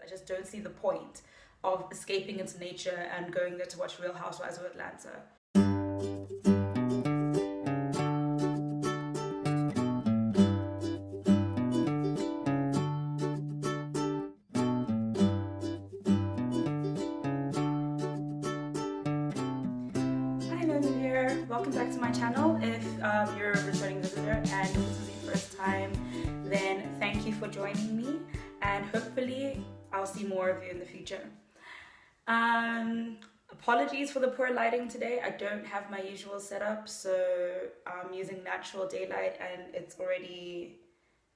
I just don't see the point of escaping into nature and going there to watch Real Housewives of Atlanta. Welcome back to my channel. If you're a returning visitor and this is your first time, then thank you for joining me, and hopefully I'll see more of you in the future. Apologies for the poor lighting today. I don't have my usual setup, so I'm using natural daylight and it's already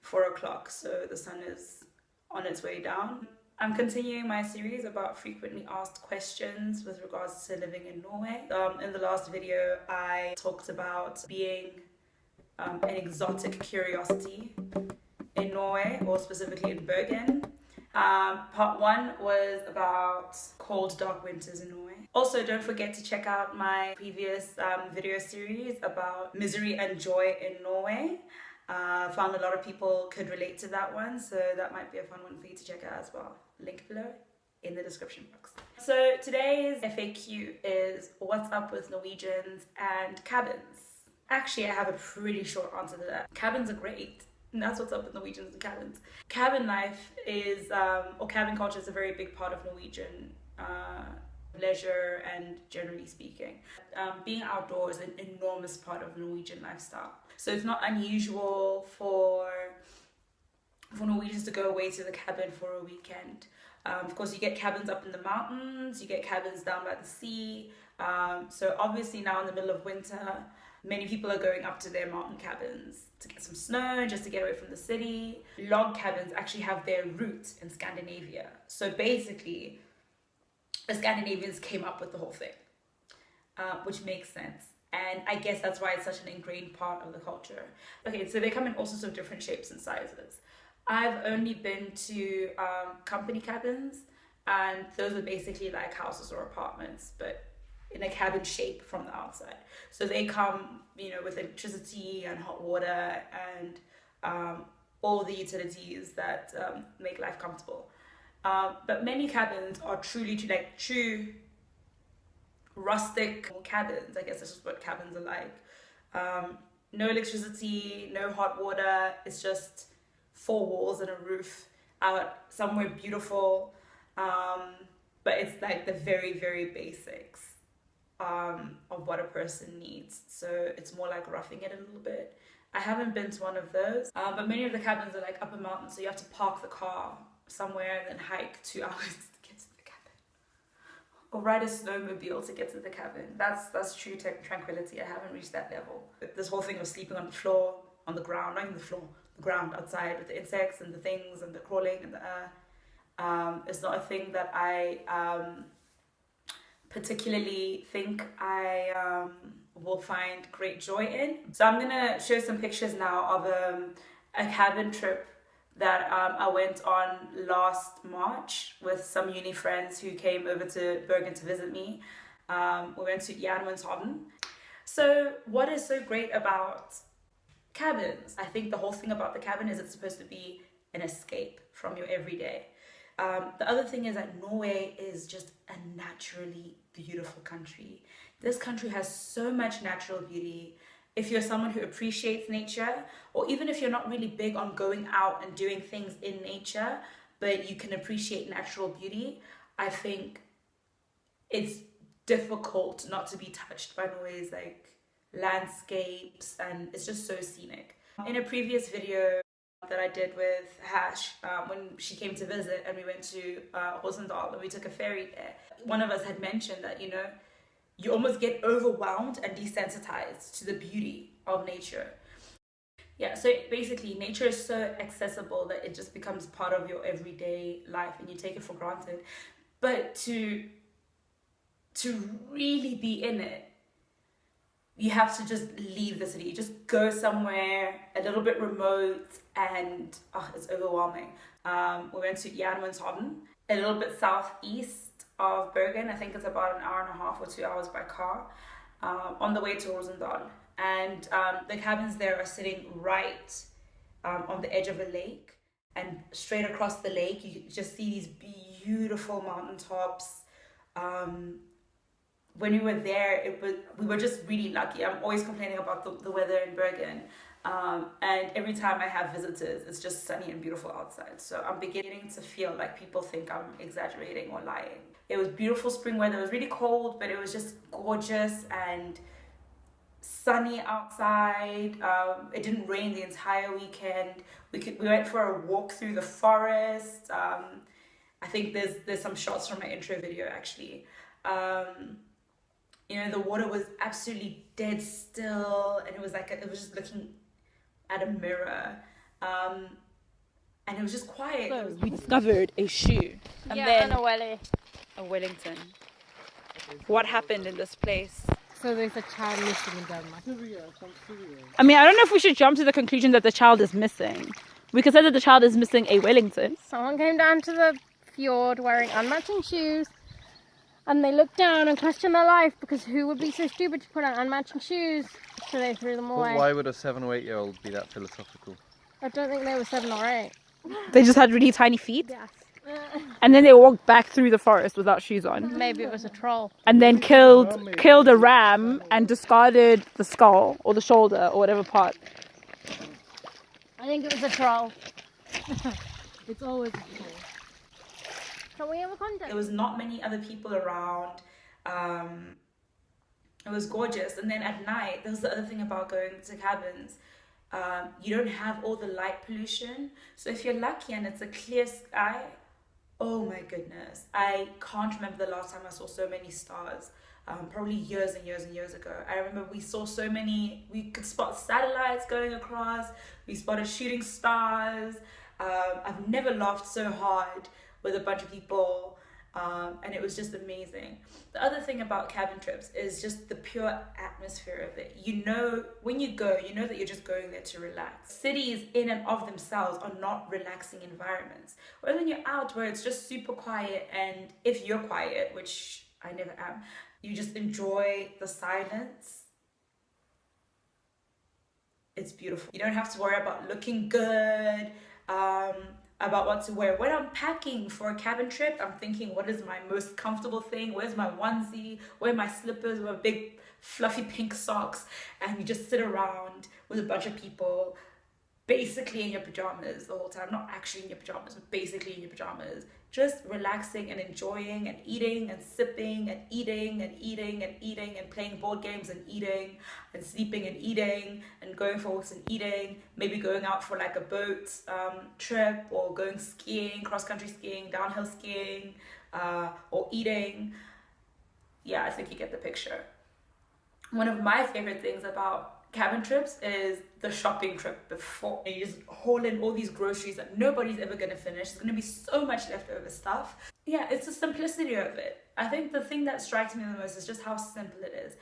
4 o'clock, so the sun is on its way down. I'm continuing my series about frequently asked questions with regards to living in Norway. In the last video, I talked about being an exotic curiosity in Norway, or specifically in Bergen. Part 1 was about cold, dark winters in Norway. Also, don't forget to check out my previous video series about misery and joy in Norway. Found a lot of people could relate to that one, so that might be a fun one for you to check out as well. Link below in the description box. So today's FAQ is what's up with Norwegians and cabins? Actually, I have a pretty short answer to that. Cabins are great. And that's what's up with Norwegians and cabins. Cabin life is, or cabin culture is a very big part of Norwegian leisure and generally speaking. Being outdoors is an enormous part of Norwegian lifestyle. So it's not unusual for Norwegians to go away to the cabin for a weekend. Of course, you get cabins up in the mountains, you get cabins down by the sea. So obviously now in the middle of winter, many people are going up to their mountain cabins to get some snow, just to get away from the city. Log cabins actually have their roots in Scandinavia. So basically, the Scandinavians came up with the whole thing, which makes sense. And I guess that's why it's such an ingrained part of the culture. Okay, so they come in all sorts of different shapes and sizes. I've only been to company cabins, and those are basically like houses or apartments, but in a cabin shape from the outside. So they come, you know, with electricity and hot water and all the utilities that make life comfortable. But many cabins are truly true rustic cabins. I guess this is what cabins are like. No electricity, no hot water. It's just 4 walls and a roof out somewhere beautiful. But it's like the very, very basics of what a person needs. So it's more like roughing it a little bit. I haven't been to one of those, but many of the cabins are like up a mountain, so you have to park the car somewhere and then hike 2 hours to get to the cabin, or ride a snowmobile to get to the cabin. That's true tranquility. I haven't reached that level. This whole thing of sleeping on the floor, on the ground, not even the floor, the ground outside with the insects and the things and the crawling and the it's not a thing that I particularly think I will find great joy in. So I'm gonna show some pictures now of a cabin trip that I went on last March with some uni friends who came over to Bergen to visit me. We went to Gjermundshavn. So what is so great about cabins? I think the whole thing about the cabin is it's supposed to be an escape from your everyday. The other thing is that Norway is just a naturally beautiful country. This country has so much natural beauty. If you're someone who appreciates nature, or even if you're not really big on going out and doing things in nature, but you can appreciate natural beauty, I think it's difficult not to be touched by Norway's like landscapes, and it's just so scenic. In a previous video that I did with Hash, when she came to visit and we went to Rosendal and we took a ferry there, one of us had mentioned that, you know, you almost get overwhelmed and desensitized to the beauty of nature. Yeah, so basically nature is so accessible that it just becomes part of your everyday life and you take it for granted. But to really be in it, you have to just leave the city. You just go somewhere a little bit remote and it's overwhelming. We went to Gjermundshavn, a little bit southeast of Bergen. I think it's about an hour and a half or 2 hours by car, on the way to Rosendal. And the cabins there are sitting right on the edge of a lake. and straight across the lake you just see these beautiful mountaintops. When we were there, we were just really lucky. I'm always complaining about the weather in Bergen. And every time I have visitors, it's just sunny and beautiful outside. So I'm beginning to feel like people think I'm exaggerating or lying. It was beautiful spring weather. It was really cold, but it was just gorgeous and sunny outside. It didn't rain the entire weekend. We went for a walk through the forest. I think there's some shots from my intro video actually. You know, the water was absolutely dead still, and it was just looking at a mirror, and it was just quiet. So we discovered a shoe, and then a Wellington. What happened in this place? So there's a child missing in Denmark. I mean, I don't know if we should jump to the conclusion that the child is missing. We could say that the child is missing a Wellington. Someone came down to the fjord wearing unmatching shoes, and they looked down and questioned their life, because who would be so stupid to put on unmatching shoes? So they threw them away. But why would a 7 or 8 year old be that philosophical? I don't think they were 7 or 8. They just had really tiny feet, Yes. and then they walked back through the forest without shoes on, Maybe it was a troll. and then killed a ram and discarded the skull or the shoulder or whatever part. I think it was a troll. It's always a troll. Can we have a contact? There was not many other people around. It was gorgeous. And then at night, that was the other thing about going to cabins. You don't have all the light pollution. So if you're lucky and it's a clear sky, oh my goodness. I can't remember the last time I saw so many stars. Probably years and years and years ago. I remember we saw so many, we could spot satellites going across. We spotted shooting stars. I've never laughed so hard with a bunch of people. And it was just amazing. The other thing about cabin trips is just the pure atmosphere of it. You know, when you go, you know that you're just going there to relax. Cities in and of themselves are not relaxing environments. Whereas when you're out where it's just super quiet, and if you're quiet, which I never am, you just enjoy the silence. It's beautiful. You don't have to worry about looking good, about what to wear. When I'm packing for a cabin trip, I'm thinking, what is my most comfortable thing? Where's my onesie? Where are my slippers? Where are big fluffy pink socks? And you just sit around with a bunch of people, basically in your pajamas the whole time. Not actually in your pajamas, but basically in your pajamas. Just relaxing and enjoying and eating and sipping and eating and eating and eating and playing board games and eating and sleeping and eating and going for walks and eating. Maybe going out for like a boat trip, or going skiing, cross-country skiing, downhill skiing, or eating. Yeah, I think you get the picture. One of my favorite things about cabin trips is the shopping trip before. You just haul in all these groceries that nobody's ever going to finish. There's going to be so much leftover stuff. Yeah, it's the simplicity of it. I think the thing that strikes me the most is just how simple it is.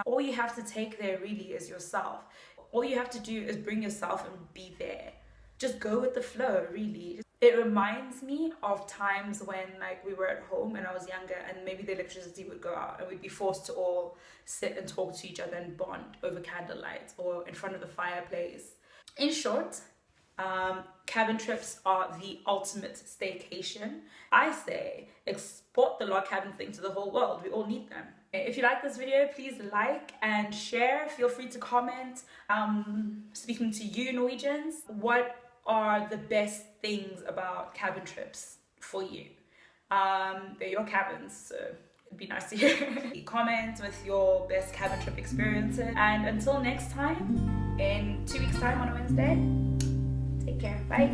All you have to take there really is yourself. All you have to do is bring yourself and be there. Just go with the flow, really. It reminds me of times when like we were at home and I was younger, and maybe the electricity would go out and we'd be forced to all sit and talk to each other and bond over candlelight or in front of the fireplace. In short, cabin trips are the ultimate staycation. I say export the log cabin thing to the whole world. We all need them. If you like this video, please like and share. Feel free to comment. Speaking to you Norwegians, what are the best things about cabin trips for you? They're your cabins, so it'd be nice to hear. Comment with your best cabin trip experiences. And until next time, in 2 weeks time on a Wednesday, take care, bye.